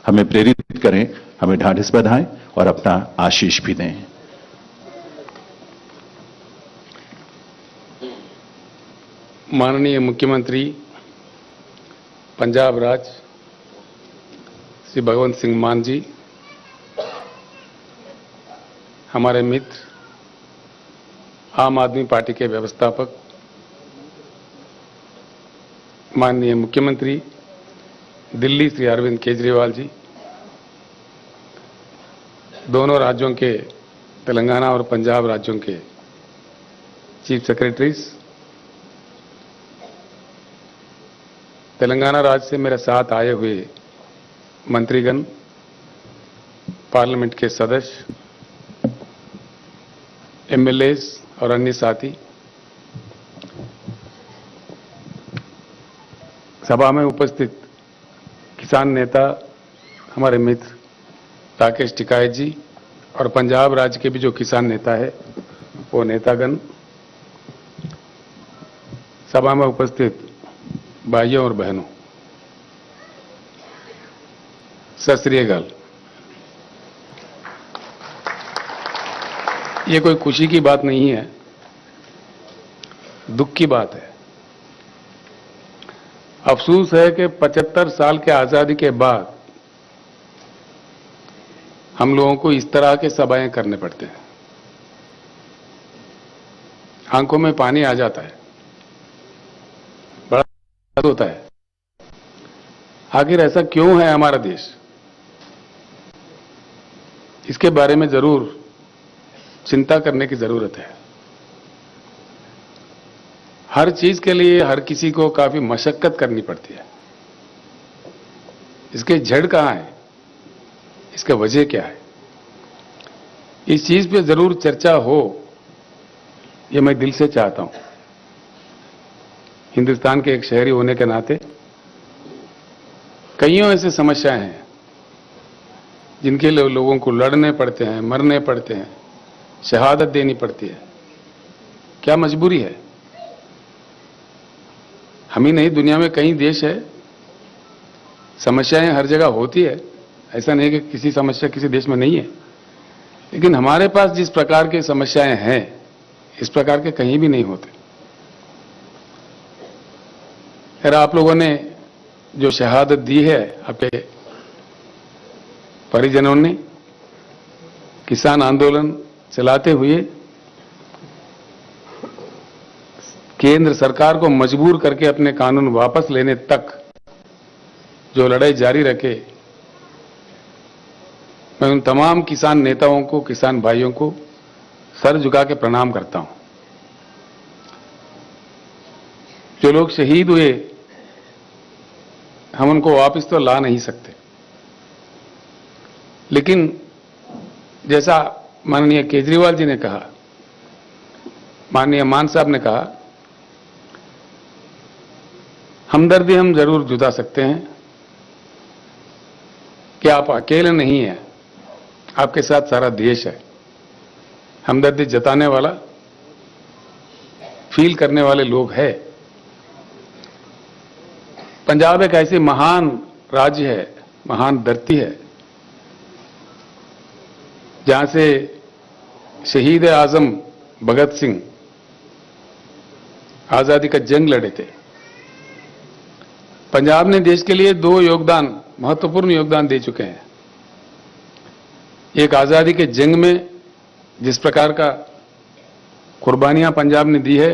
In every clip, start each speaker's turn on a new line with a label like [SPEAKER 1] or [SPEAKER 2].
[SPEAKER 1] हमें प्रेरित करें, हमें ढांढस बंधाएं और अपना आशीष भी दें।
[SPEAKER 2] माननीय मुख्यमंत्री पंजाब राज्य श्री भगवंत सिंह मान जी, हमारे मित्र आम आदमी पार्टी के व्यवस्थापक माननीय मुख्यमंत्री दिल्ली श्री अरविंद केजरीवाल जी, दोनों राज्यों के तेलंगाना और पंजाब राज्यों के चीफ सेक्रेटरीज, तेलंगाना राज्य से मेरे साथ आए हुए मंत्रीगण, पार्लियामेंट के सदस्य, एमएलएज और अन्य साथी, सभा में उपस्थित किसान नेता हमारे मित्र राकेश टिकायत जी और पंजाब राज्य के भी जो किसान नेता है वो नेतागण, सभा में उपस्थित भाइयों और बहनों, सत श्री अकाल। ये कोई खुशी की बात नहीं है, दुख की बात है। अफसोस है कि 75 साल के आजादी के बाद हम लोगों को इस तरह के सभाएं करने पड़ते हैं। आंखों में पानी आ जाता है, बड़ा होता है। आखिर ऐसा क्यों है हमारा देश? इसके बारे में जरूर चिंता करने की जरूरत है। हर चीज के लिए हर किसी को काफी मशक्कत करनी पड़ती है। इसके जड़ कहां है, इसका वजह क्या है, इस चीज पे जरूर चर्चा हो, ये मैं दिल से चाहता हूं। हिंदुस्तान के एक शहरी होने के नाते कईयों ऐसे समस्याएं हैं जिनके लिए लोगों को लड़ने पड़ते हैं, मरने पड़ते हैं, शहादत देनी पड़ती है। क्या मजबूरी है? हम ही नहीं, दुनिया में कई देश है, समस्याएं हर जगह होती है। ऐसा नहीं कि किसी समस्या किसी देश में नहीं है, लेकिन हमारे पास जिस प्रकार की समस्याएं हैं, इस प्रकार के कहीं भी नहीं होते। खैर, आप लोगों ने जो शहादत दी है, आपके परिजनों ने किसान आंदोलन चलाते हुए केंद्र सरकार को मजबूर करके अपने कानून वापस लेने तक जो लड़ाई जारी रखे, मैं उन तमाम किसान नेताओं को, किसान भाइयों को सर झुका के प्रणाम करता हूं। जो लोग शहीद हुए, हम उनको वापस तो ला नहीं सकते, लेकिन जैसा माननीय केजरीवाल जी ने कहा, माननीय मान साहब ने कहा, हमदर्दी हम जरूर जुटा सकते हैं कि आप अकेले नहीं हैं, आपके साथ सारा देश है। हमदर्दी जताने वाला, फील करने वाले लोग हैं। पंजाब एक ऐसी महान राज्य है, महान धरती है, जहां से शहीद आजम भगत सिंह आजादी का जंग लड़े थे। पंजाब ने देश के लिए दो महत्वपूर्ण योगदान दे चुके हैं। एक आजादी के जंग में जिस प्रकार का कुर्बानियां पंजाब ने दी है,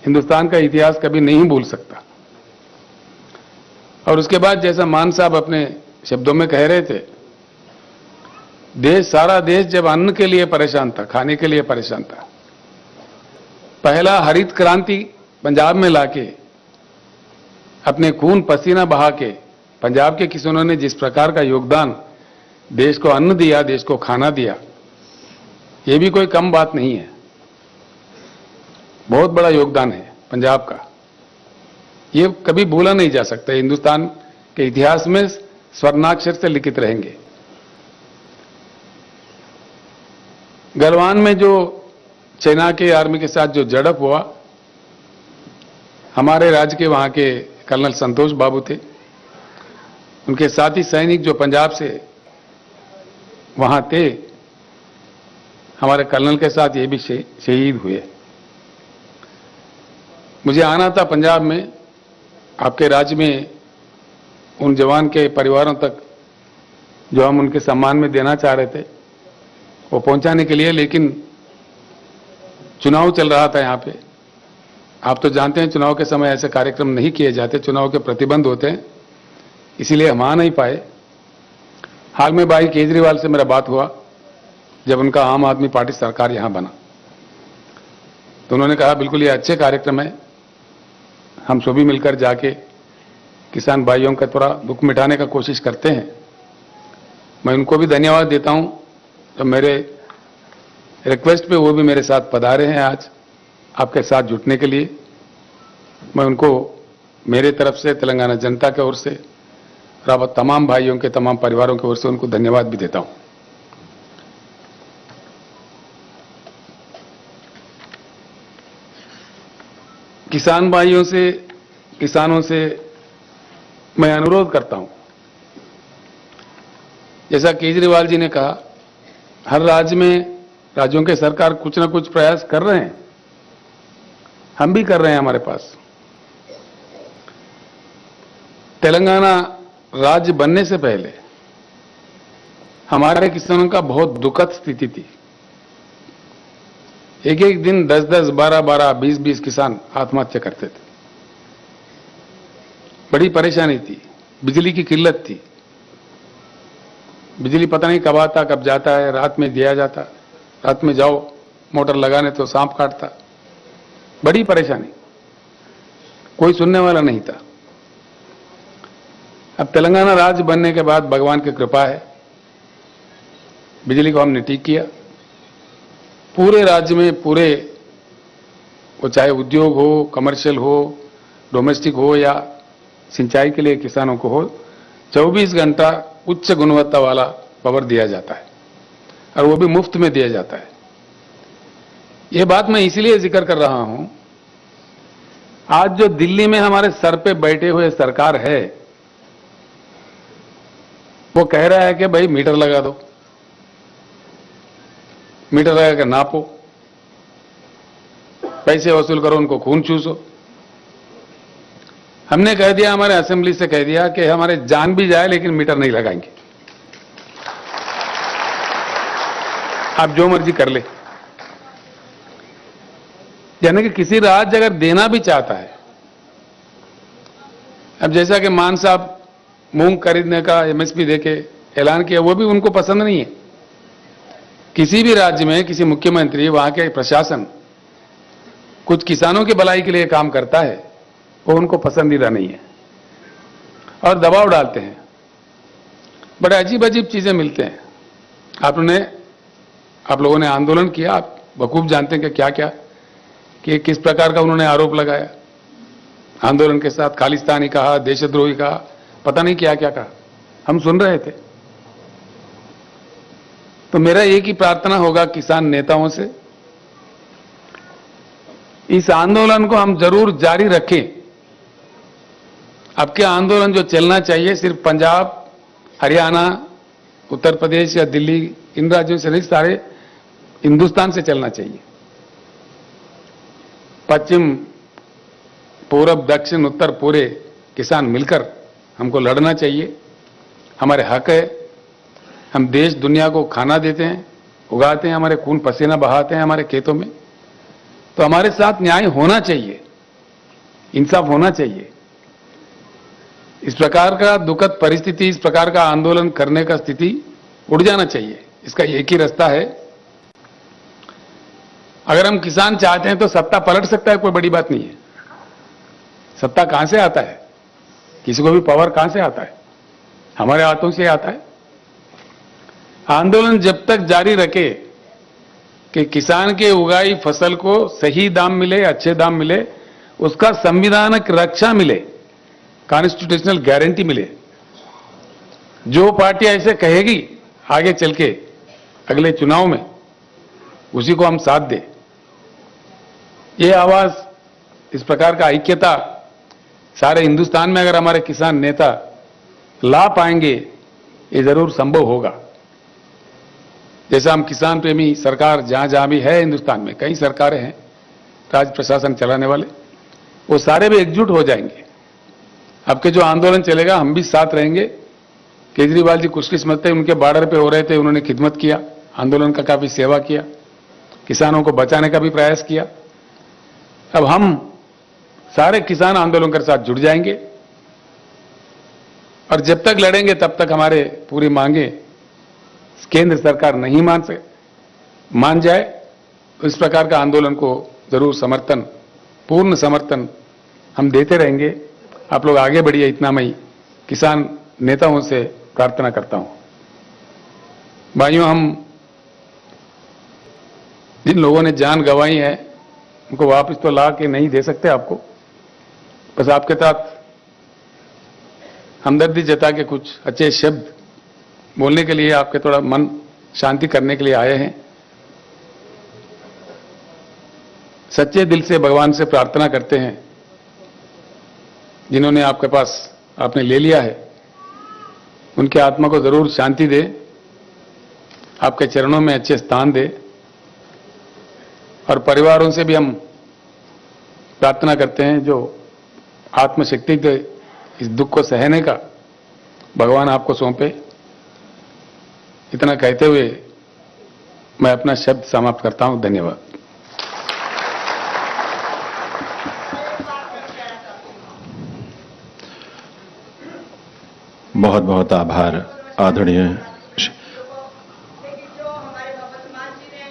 [SPEAKER 2] हिंदुस्तान का इतिहास कभी नहीं भूल सकता। और उसके बाद जैसा मान साहब अपने शब्दों में कह रहे थे, सारा देश जब अन्न के लिए परेशान था, खाने के लिए परेशान था, पहला हरित क्रांति पंजाब में लाके अपने खून पसीना बहा के पंजाब के किसानों ने जिस प्रकार का योगदान देश को अन्न दिया, देश को खाना दिया, यह भी कोई कम बात नहीं है। बहुत बड़ा योगदान है पंजाब का, ये कभी भूला नहीं जा सकता। हिंदुस्तान के इतिहास में स्वर्णाक्षर से लिखित रहेंगे। गलवान में जो चाइना के आर्मी के साथ जो झड़प हुआ, हमारे राज्य के वहां के कर्नल संतोष बाबू थे, उनके साथी सैनिक जो पंजाब से वहां थे, हमारे कर्नल के साथ ये भी शहीद हुए। मुझे आना था पंजाब में, आपके राज्य में उन जवान के परिवारों तक जो हम उनके सम्मान में देना चाह रहे थे वो पहुंचाने के लिए, लेकिन चुनाव चल रहा था यहाँ पे। आप तो जानते हैं चुनाव के समय ऐसे कार्यक्रम नहीं किए जाते, चुनाव के प्रतिबंध होते हैं, इसीलिए हम आ नहीं पाए। हाल में भाई केजरीवाल से मेरा बात हुआ जब उनका आम आदमी पार्टी सरकार यहां बना, तो उन्होंने कहा बिल्कुल ये अच्छे कार्यक्रम है, हम सभी मिलकर जाके किसान भाइयों का थोड़ा दुख मिटाने का कोशिश करते हैं। मैं उनको भी धन्यवाद देता हूं, तो मेरे रिक्वेस्ट पे वो भी मेरे साथ पधारे हैं आज आपके साथ जुटने के लिए। मैं उनको मेरे तरफ से, तेलंगाना जनता की ओर से और तमाम भाइयों के, तमाम परिवारों की ओर से उनको धन्यवाद भी देता हूं। किसान भाइयों से, किसानों से मैं अनुरोध करता हूं, जैसा केजरीवाल जी ने कहा, हर राज्य में राज्यों के सरकार कुछ ना कुछ प्रयास कर रहे हैं, हम भी कर रहे हैं। हमारे पास तेलंगाना राज्य बनने से पहले हमारे किसानों का बहुत दुखद स्थिति थी। एक एक दिन 10-10, 12-12, 20-20 किसान आत्महत्या करते थे। बड़ी परेशानी थी, बिजली की किल्लत थी, बिजली पता नहीं कब आता कब जाता है, रात में दिया जाता, रात में जाओ मोटर लगाने तो सांप काटता, बड़ी परेशानी, कोई सुनने वाला नहीं था। अब तेलंगाना राज्य बनने के बाद भगवान की कृपा है, बिजली को हमने ठीक किया। पूरे राज्य में, पूरे वो चाहे उद्योग हो, कमर्शियल हो, डोमेस्टिक हो या सिंचाई के लिए किसानों को हो, 24 घंटा उच्च गुणवत्ता वाला पावर दिया जाता है और वो भी मुफ्त में दिया जाता है। ये बात मैं इसलिए जिक्र कर रहा हूं, आज जो दिल्ली में हमारे सर पे बैठे हुए सरकार है, वो कह रहा है कि भाई मीटर लगा दो, मीटर लगा कर नापो, पैसे वसूल करो, उनको खून चूसो। हमने कह दिया, हमारे असेंबली से कह दिया कि हमारे जान भी जाए लेकिन मीटर नहीं लगाएंगे, आप जो मर्जी कर ले। यानी कि किसी राज्य अगर देना भी चाहता है, अब जैसा कि मान साहब मूंग खरीदने का एमएसपी देके ऐलान किया, वो भी उनको पसंद नहीं है। किसी भी राज्य में किसी मुख्यमंत्री, वहां के प्रशासन कुछ किसानों की भलाई के लिए काम करता है, वो उनको पसंदीदा नहीं है और दबाव डालते हैं। बड़े अजीब अजीब चीजें मिलते हैं। आप लोगों ने आंदोलन किया, आप बखूब जानते हैं कि क्या क्या, कि किस प्रकार का उन्होंने आरोप लगाया। आंदोलन के साथ खालिस्तानी कहा, देशद्रोही कहा, पता नहीं क्या क्या कहा, हम सुन रहे थे। तो मेरा एक ही प्रार्थना होगा किसान नेताओं से, इस आंदोलन को हम जरूर जारी रखें। अब के आंदोलन जो चलना चाहिए सिर्फ पंजाब, हरियाणा, उत्तर प्रदेश या दिल्ली, इन राज्यों से नहीं, सारे हिंदुस्तान से चलना चाहिए। पश्चिम, पूरब, दक्षिण, उत्तर पूरे किसान मिलकर हमको लड़ना चाहिए। हमारे हक है, हम देश दुनिया को खाना देते हैं, उगाते हैं, हमारे खून पसीना बहाते हैं हमारे खेतों में, तो हमारे साथ न्याय होना चाहिए, इंसाफ होना चाहिए। इस प्रकार का दुखद परिस्थिति, इस प्रकार का आंदोलन करने का स्थिति उड़ जाना चाहिए। इसका एक ही रास्ता है, अगर हम किसान चाहते हैं तो सत्ता पलट सकता है, कोई बड़ी बात नहीं है। सत्ता कहां से आता है, किसी को भी पावर कहां से आता है, हमारे हाथों से आता है। आंदोलन जब तक जारी रखे कि किसान के उगाई फसल को सही दाम मिले, अच्छे दाम मिले, उसका संविधानिक रक्षा मिले, कॉन्स्टिट्यूशनल गारंटी मिले, जो पार्टी ऐसे कहेगी आगे चल के अगले चुनाव में, उसी को हम साथ दें। ये आवाज, इस प्रकार का ऐक्यता सारे हिंदुस्तान में अगर हमारे किसान नेता ला पाएंगे, ये जरूर संभव होगा। जैसा हम किसान प्रेमी सरकार जहां जहां भी है हिंदुस्तान में, कई सरकारें हैं राज प्रशासन चलाने वाले, वो सारे भी एकजुट हो जाएंगे। आपके जो आंदोलन चलेगा हम भी साथ रहेंगे। केजरीवाल जी खुशकिस्मत थे, उनके बॉर्डर पे हो रहे थे, उन्होंने खिदमत किया, आंदोलन का काफी सेवा किया, किसानों को बचाने का भी प्रयास किया। अब हम सारे किसान आंदोलन के साथ जुड़ जाएंगे और जब तक लड़ेंगे तब तक हमारे पूरी मांगे केंद्र सरकार नहीं मान जाए, तो इस प्रकार का आंदोलन को जरूर समर्थन, पूर्ण समर्थन हम देते रहेंगे। आप लोग आगे बढ़िए, इतना मैं किसान नेताओं से प्रार्थना करता हूं। भाइयों, हम जिन लोगों ने जान गंवाई है उनको वापस तो ला के नहीं दे सकते आपको, बस आपके साथ हमदर्दी जता के कुछ अच्छे शब्द बोलने के लिए, आपके थोड़ा मन शांति करने के लिए आए हैं। सच्चे दिल से भगवान से प्रार्थना करते हैं, जिन्होंने आपके पास आपने ले लिया है, उनकी आत्मा को जरूर शांति दे, आपके चरणों में अच्छे स्थान दे। और परिवारों से भी हम प्रार्थना करते हैं, जो आत्मशक्ति के इस दुख को सहने का भगवान आपको सौंपे। इतना कहते हुए मैं अपना शब्द समाप्त करता हूं। धन्यवाद।
[SPEAKER 1] बहुत बहुत आभार आदरणीय।
[SPEAKER 3] लेकिन जो हमारे वर्तमान जी ने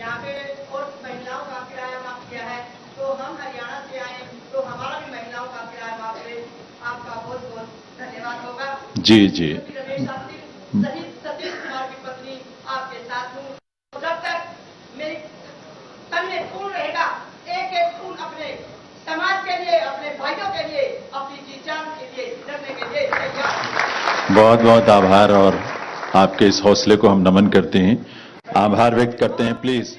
[SPEAKER 3] यहाँ पे और महिलाओं का किराया माफ किया है, तो हम हरियाणा से आए तो हमारा भी महिलाओं का किराया माफ करे, आपका बहुत बहुत धन्यवाद होगा।
[SPEAKER 1] जी जी,
[SPEAKER 3] रमेश शास्त्री सहित सतीश कुमार की पत्नी आपके साथ हूँ। जब तक मेरी तन में खून रहेगा, एक एक खून अपने समाज के लिए, अपने भाइयों के लिए, अपनी जी जान के लिए, लड़ने के लिए तैयार।
[SPEAKER 1] बहुत बहुत आभार और आपके इस हौसले को हम नमन करते हैं, आभार व्यक्त करते हैं। प्लीज